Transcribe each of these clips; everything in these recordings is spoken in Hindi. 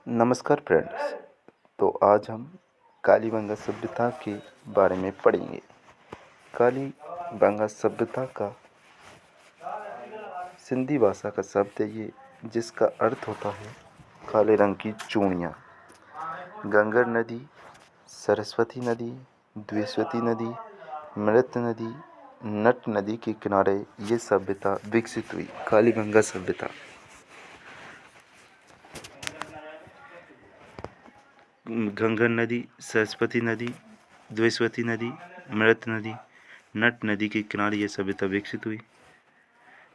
नमस्कार फ्रेंड्स। तो आज हम कालीबंगा सभ्यता के बारे में पढ़ेंगे। कालीबंगा सभ्यता का सिंधी भाषा का शब्द है ये, जिसका अर्थ होता है काले रंग की चूड़ियाँ। गंगा नदी, सरस्वती नदी, द्विस्वती नदी, मृत नदी, नट नदी के किनारे ये सभ्यता विकसित हुई, कालीबंगा सभ्यता। गंगा नदी, सरस्वती नदी, द्विस्वती नदी, मृत नदी, नट नदी के किनारे यह सभ्यता विकसित हुई।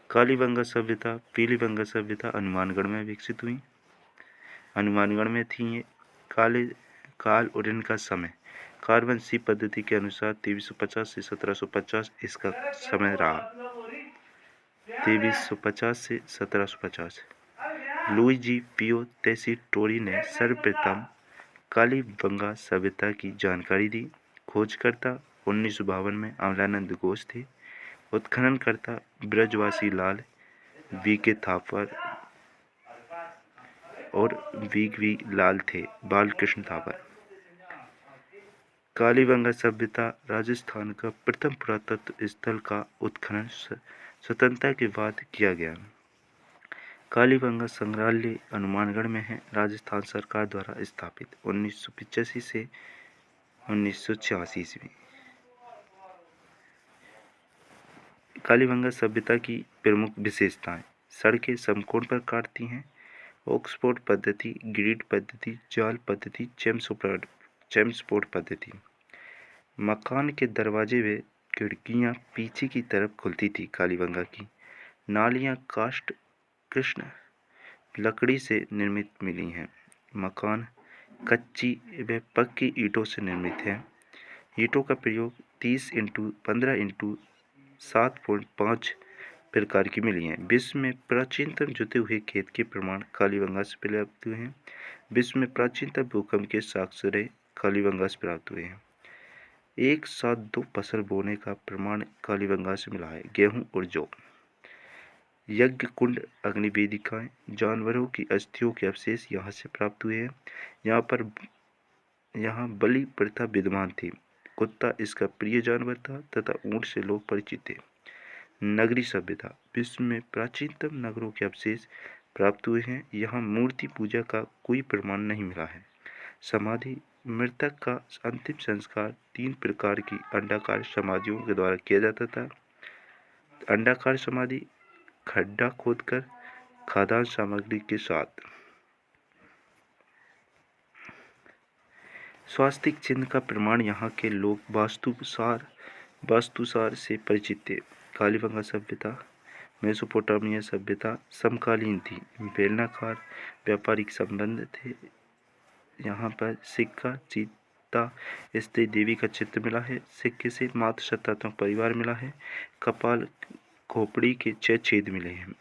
कालीबंगा सभ्यता, पीलीबंगा सभ्यता हनुमानगढ़ में विकसित हुई। हनुमानगढ़ में थी ये। काल और इनका समय कार्बन सी पद्धति के अनुसार 2350 से 1750 इसका समय रहा। 2350 से 1750 लुइजी पियो टेसीटोरी ने सर्वप्रथम कालीबंगा सभ्यता की जानकारी दी। खोजकर्ता 1952 में अमलानंद घोष थे। उत्खननकर्ता ब्रजवासी लाल वी.के. थापर और वी लाल थे, बालकृष्ण थापर। कालीबंगा सभ्यता राजस्थान का प्रथम पुरातत्व स्थल का उत्खनन स्वतंत्रता के बाद किया गया। कालीबंगा संग्रहालय हनुमानगढ़ में है, राजस्थान सरकार द्वारा स्थापित 1985 से 1986 ईस्वी। कालीबंगा सभ्यता की प्रमुख विशेषताएं: सड़कें समकोण पर काटती हैं। ऑक्सफोर्ड पद्धति, ग्रिड पद्धति, जाल पद्धति, चेम्सफोर्ड पद्धति। मकान के दरवाजे व खिड़कियां पीछे की तरफ खुलती थी। कालीबंगा की नालियां काष्ठ कृष्ण लकड़ी से निर्मित मिली हैं। मकान कच्ची व पक्की ईंटों से निर्मित है। ईंटों का प्रयोग 30 इंटू 15 इंटू 7.5 प्रकार की मिली हैं। विश्व में प्राचीनतम जुते हुए खेत के प्रमाण कालीबंगा से प्राप्त हुए हैं। विश्व में प्राचीनतम भूकंप के साक्ष्य कालीबंगा से प्राप्त हुए हैं। एक साथ 2 फसल बोने का प्रमाण कालीबंगा से मिला है। गेहूं और जौ। यज्ञ कुंड, अग्नि वेदिकाएं, जानवरों की अस्थियों के अवशेष यहाँ से प्राप्त हुए हैं। यहाँ बलि प्रथा विद्यमान थी। कुत्ता इसका प्रिय जानवर था तथा ऊंट से लोग परिचित थे। नगरी सभ्यता। विश्व में प्राचीनतम नगरों के अवशेष प्राप्त हुए हैं। यहाँ मूर्ति पूजा का कोई प्रमाण नहीं मिला है। समाधि। मृतक का अंतिम संस्कार 3 प्रकार की अंडाकार समाधियों के द्वारा किया जाता था। अंडाकार समाधि, खड्डा खोदकर खाद्यान्न सामग्री के साथ। स्वास्तिक चिन्ह का प्रमाण यहाँ के लोग वास्तुसार से परिचित थे। कालीबंगा सभ्यता, मेसोपोटामिया सभ्यता समकालीन थी। बेलनाकार व्यापारिक संबंध थे। यहाँ पर सिक्का, चीता, स्त्री देवी का चित्र मिला है। सिक्के से मात्र सत्तात्मक परिवार मिला है। कपाल खोपड़ी के 6 छेद मिले हैं।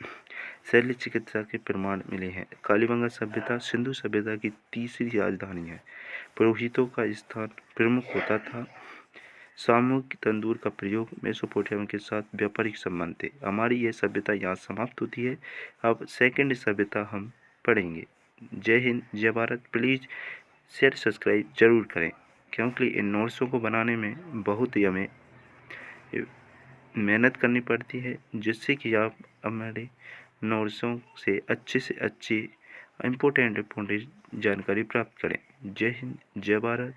शल्य चिकित्सा के प्रमाण मिले हैं। कालीबंगा सभ्यता सिंधु सभ्यता की तीसरी राजधानी है। पुरोहितों का स्थान प्रमुख होता था। सामूहिक तंदूर का प्रयोग मेसोपोटामिया के साथ व्यापारिक संबंध थे। हमारी यह सभ्यता यहाँ समाप्त होती है। अब सेकंड सभ्यता हम पढ़ेंगे। जय हिंद, जय भारत। प्लीज़ शेयर सब्सक्राइब जरूर करें, क्योंकि इन नोट्सों को बनाने में बहुत ही हमें मेहनत करनी पड़ती है, जिससे कि आप हमारे नोट्सों से अच्छी इम्पोर्टेंट जानकारी प्राप्त करें। जय हिंद, जय भारत।